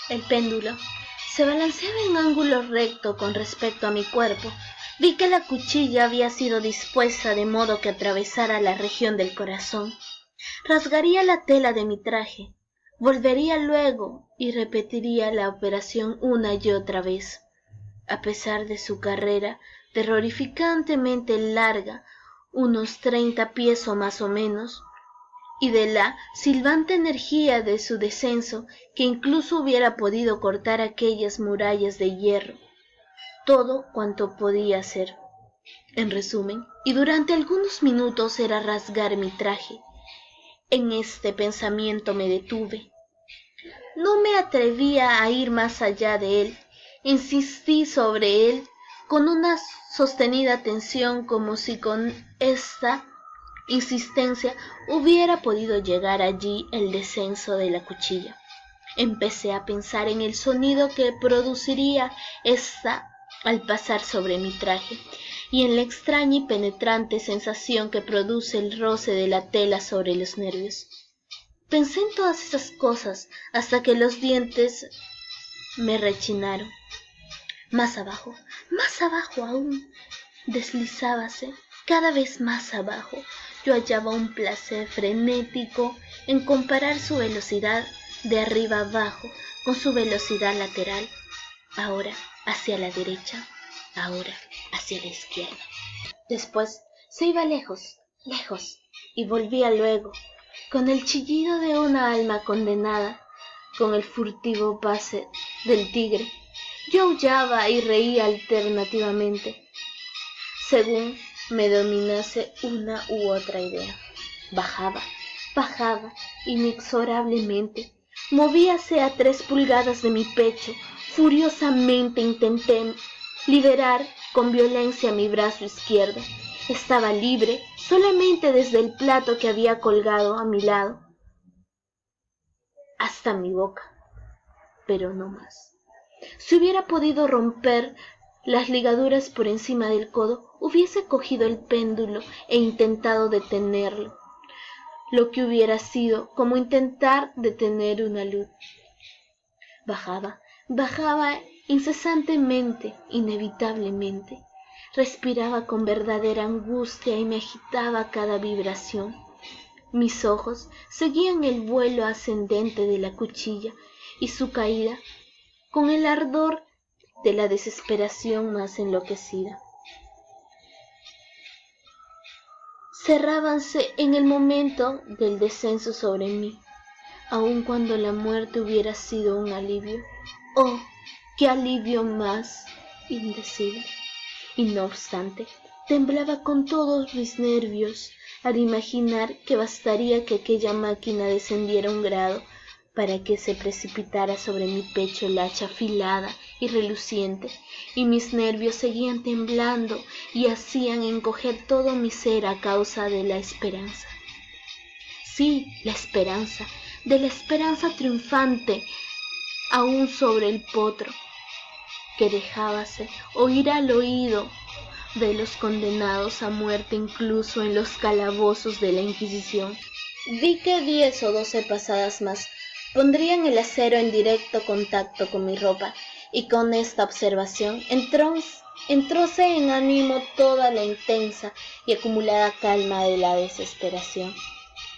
El péndulo se balanceaba en ángulo recto con respecto a mi cuerpo. Vi que la cuchilla había sido dispuesta de modo que atravesara la región del corazón. Rasgaría la tela de mi traje. Volvería luego y repetiría la operación una y otra vez. A pesar de su carrera terrorificantemente larga, unos 30 pies o más o menos, y de la silbante energía de su descenso, que incluso hubiera podido cortar aquellas murallas de hierro, todo cuanto podía hacer, en resumen, y durante algunos minutos era rasgar mi traje. En este pensamiento me detuve. No me atrevía a ir más allá de él. Insistí sobre él con una sostenida tensión, como si con esta insistencia hubiera podido llegar allí el descenso de la cuchilla. Empecé a pensar en el sonido que produciría ésta al pasar sobre mi traje, y en la extraña y penetrante sensación que produce el roce de la tela sobre los nervios. Pensé en todas esas cosas hasta que los dientes me rechinaron. Más abajo aún, deslizábase cada vez más abajo. Yo hallaba un placer frenético en comparar su velocidad de arriba abajo con su velocidad lateral, ahora hacia la derecha, ahora hacia la izquierda. Después se iba lejos, lejos, y volvía luego, con el chillido de una alma condenada, con el furtivo pase del tigre. Yo aullaba y reía alternativamente, según me dominase una u otra idea. Bajaba, inexorablemente, movíase a 3 pulgadas de mi pecho. Furiosamente intenté liberar con violencia mi brazo izquierdo. Estaba libre solamente desde el plato que había colgado a mi lado hasta mi boca, pero no más. Si hubiera podido romper las ligaduras por encima del codo, hubiese cogido el péndulo e intentado detenerlo, lo que hubiera sido como intentar detener una luz. Bajaba incesantemente, inevitablemente. Respiraba con verdadera angustia y me agitaba cada vibración. Mis ojos seguían el vuelo ascendente de la cuchilla y su caída con el ardor de la desesperación más enloquecida. Cerrábanse en el momento del descenso sobre mí, aun cuando la muerte hubiera sido un alivio. ¡Oh, qué alivio más indecible! Y no obstante, temblaba con todos mis nervios al imaginar que bastaría que aquella máquina descendiera un grado para que se precipitara sobre mi pecho el hacha afilada y reluciente, y mis nervios seguían temblando y hacían encoger todo mi ser a causa de la esperanza. Sí, la esperanza, de la esperanza triunfante aún sobre el potro, que dejábase oír al oído de los condenados a muerte incluso en los calabozos de la Inquisición. Vi que 10 o 12 pasadas más pondrían el acero en directo contacto con mi ropa, y con esta observación entróse en ánimo toda la intensa y acumulada calma de la desesperación.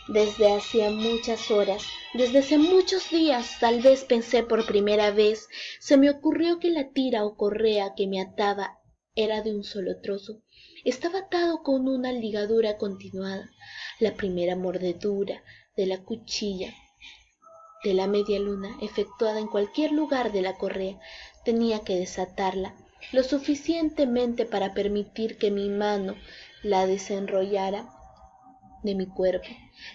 Desde hacía muchas horas, desde hace muchos días, tal vez pensé por primera vez, se me ocurrió que la tira o correa que me ataba era de un solo trozo. Estaba atado con una ligadura continuada. La primera mordedura de la cuchilla de la media luna, efectuada en cualquier lugar de la correa, tenía que desatarla lo suficientemente para permitir que mi mano la desenrollara de mi cuerpo.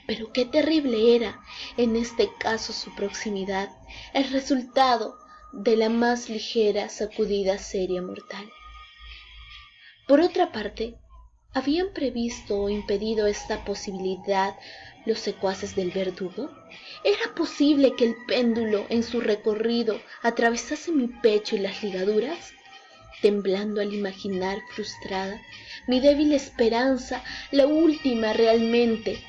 Pero qué terrible era en este caso su proximidad, el resultado de la más ligera sacudida seria mortal. Por otra parte, ¿habían previsto o impedido esta posibilidad los secuaces del verdugo? ¿Era posible que el péndulo en su recorrido atravesase mi pecho y las ligaduras? Temblando al imaginar frustrada mi débil esperanza, la última realmente,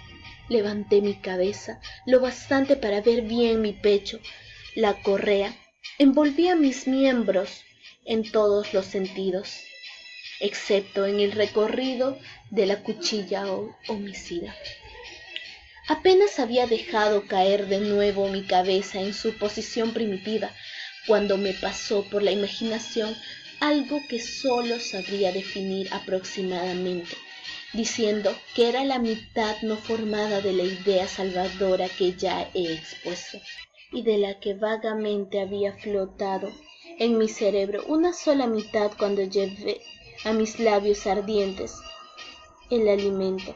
levanté mi cabeza lo bastante para ver bien mi pecho. La correa Envolvía mis miembros en todos los sentidos, excepto en el recorrido de la cuchilla homicida. Apenas había dejado caer de nuevo mi cabeza en su posición primitiva, cuando me pasó por la imaginación algo que solo sabría definir aproximadamente, diciendo que era la mitad no formada de la idea salvadora que ya he expuesto, y de la que vagamente había flotado en mi cerebro una sola mitad cuando llevé a mis labios ardientes el alimento.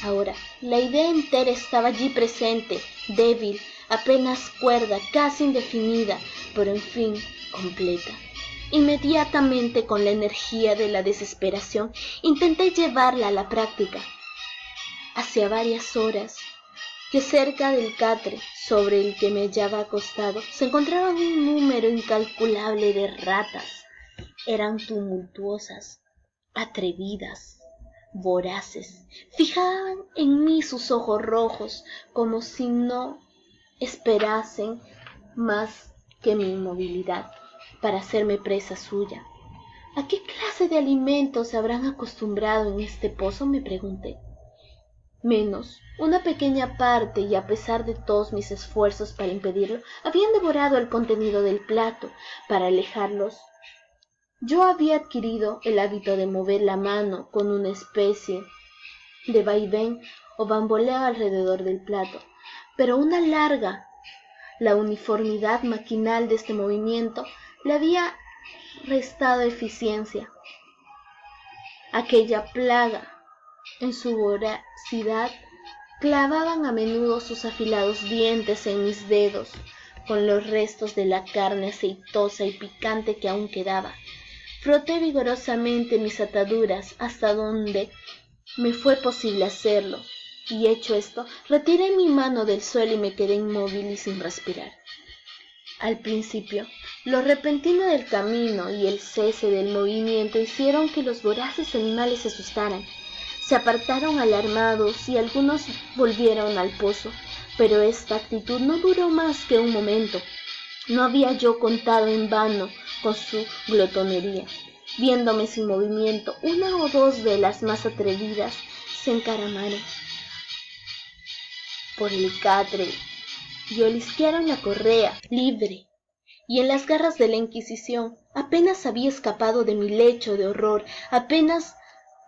Ahora, la idea entera estaba allí presente, débil, apenas cuerda, casi indefinida, pero en fin, completa. Inmediatamente, con la energía de la desesperación, intenté llevarla a la práctica. Hacía varias horas que cerca del catre sobre el que me hallaba acostado se encontraba un número incalculable de ratas. Eran tumultuosas, atrevidas, voraces, fijaban en mí sus ojos rojos como si no esperasen más que mi inmovilidad para hacerme presa suya. ¿A qué clase de alimentos se habrán acostumbrado en este pozo?, me pregunté. Menos una pequeña parte, y a pesar de todos mis esfuerzos para impedirlo, habían devorado el contenido del plato. Para alejarlos, yo había adquirido el hábito de mover la mano con una especie de vaivén o bamboleo alrededor del plato, pero la uniformidad maquinal de este movimiento le había restado eficiencia. Aquella plaga, en su voracidad, clavaban a menudo sus afilados dientes en mis dedos, con los restos de la carne aceitosa y picante que aún quedaba. Froté vigorosamente mis ataduras hasta donde me fue posible hacerlo, y hecho esto, retiré mi mano del suelo y me quedé inmóvil y sin respirar. Al principio, lo repentino del camino y el cese del movimiento hicieron que los voraces animales se asustaran. Se apartaron alarmados y algunos volvieron al pozo, pero esta actitud no duró más que un momento. No había yo contado en vano con su glotonería. Viéndome sin movimiento, una o dos de las más atrevidas se encaramaron por el catre y olisquearon la correa, libre, y en las garras de la Inquisición. Apenas había escapado de mi lecho de horror, apenas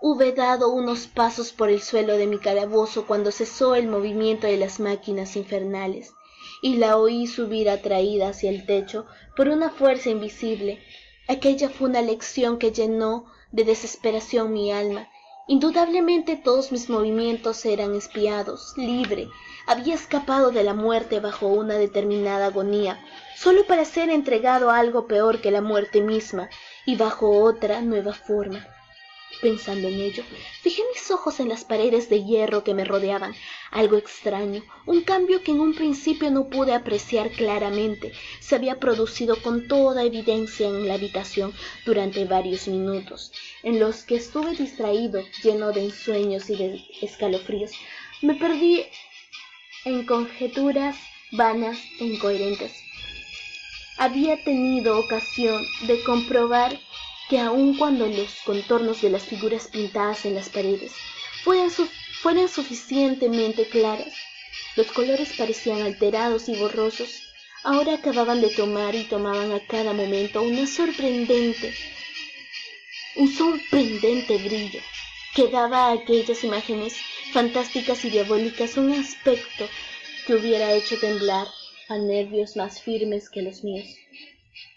hube dado unos pasos por el suelo de mi calabozo cuando cesó el movimiento de las máquinas infernales, y la oí subir atraída hacia el techo por una fuerza invisible. Aquella fue una lección que llenó de desesperación mi alma. Indudablemente todos mis movimientos eran espiados. Libre, había escapado de la muerte bajo una determinada agonía, solo para ser entregado a algo peor que la muerte misma, y bajo otra nueva forma. Pensando en ello, fijé mis ojos en las paredes de hierro que me rodeaban. Algo extraño, un cambio que en un principio no pude apreciar claramente, se había producido con toda evidencia en la habitación durante varios minutos, en los que estuve distraído, lleno de ensueños y de escalofríos. Me perdí en conjeturas vanas e incoherentes. Había tenido ocasión de comprobar que aun cuando los contornos de las figuras pintadas en las paredes fueran suficientemente claras, los colores parecían alterados y borrosos. Ahora acababan de tomar y tomaban a cada momento un sorprendente brillo que daba a aquellas imágenes fantásticas y diabólicas un aspecto que hubiera hecho temblar a nervios más firmes que los míos.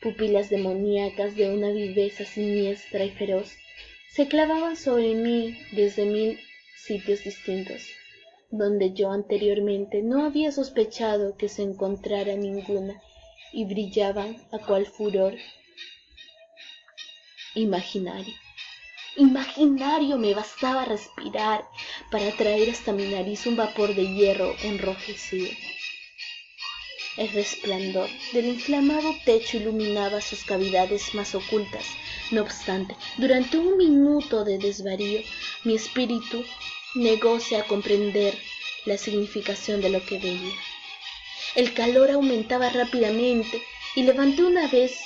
Pupilas demoníacas de una viveza siniestra y feroz se clavaban sobre mí desde 1000 sitios distintos, donde yo anteriormente no había sospechado que se encontrara ninguna, y brillaban a cual furor imaginario. Imaginario, me bastaba respirar para traer hasta mi nariz un vapor de hierro enrojecido. El resplandor del inflamado techo iluminaba sus cavidades más ocultas. No obstante, durante un minuto de desvarío, mi espíritu negóse a comprender la significación de lo que veía. El calor aumentaba rápidamente y levanté una vez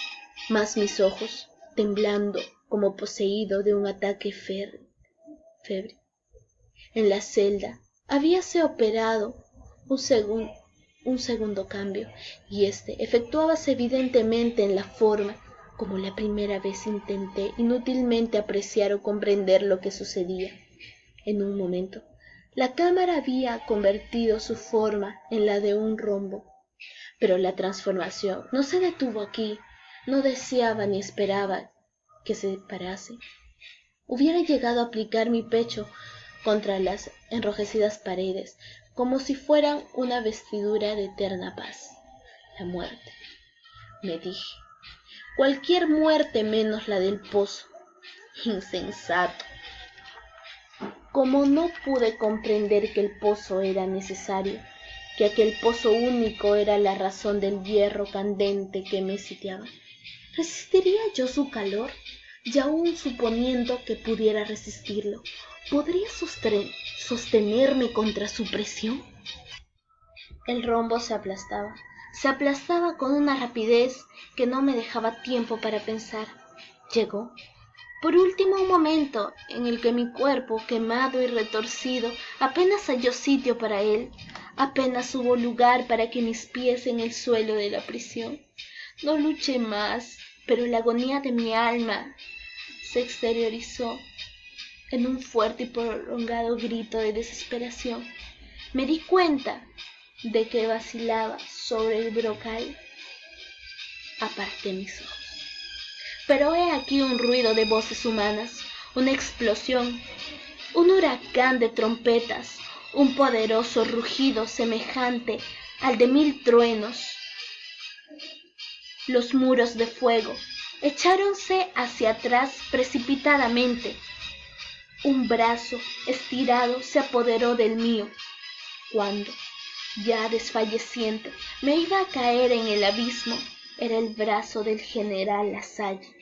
más mis ojos, temblando como poseído de un ataque febril. En la celda habíase operado un segundo cambio, y este efectuábase evidentemente en la forma como la primera vez intenté inútilmente apreciar o comprender lo que sucedía. En un momento, la cámara había convertido su forma en la de un rombo, pero la transformación no se detuvo aquí. No deseaba ni esperaba que se parase. Hubiera llegado a aplicar mi pecho contra las enrojecidas paredes, como si fueran una vestidura de eterna paz. La muerte, me dije, cualquier muerte menos la del pozo. Insensato. Como no pude comprender que el pozo era necesario, que aquel pozo único era la razón del hierro candente que me sitiaba, ¿resistiría yo su calor? Y aun suponiendo que pudiera resistirlo, ¿podría sostenerme contra su presión? El rombo se aplastaba con una rapidez que no me dejaba tiempo para pensar. Llegó, por último, un momento en el que mi cuerpo, quemado y retorcido, apenas halló sitio para él, apenas hubo lugar para que mis pies en el suelo de la prisión. No luché más, pero la agonía de mi alma se exteriorizó en un fuerte y prolongado grito de desesperación. Me di cuenta de que vacilaba sobre el brocal. Aparté mis ojos. Pero he aquí un ruido de voces humanas, una explosión, un huracán de trompetas, un poderoso rugido semejante al de 1000 truenos. Los muros de fuego echáronse hacia atrás precipitadamente. Un brazo estirado se apoderó del mío. Cuando, ya desfalleciente, me iba a caer en el abismo, era el brazo del general Lasalle.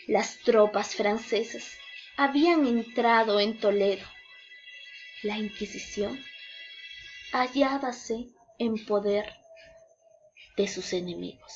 Las tropas francesas habían entrado en Toledo. La Inquisición hallábase en poder de sus enemigos.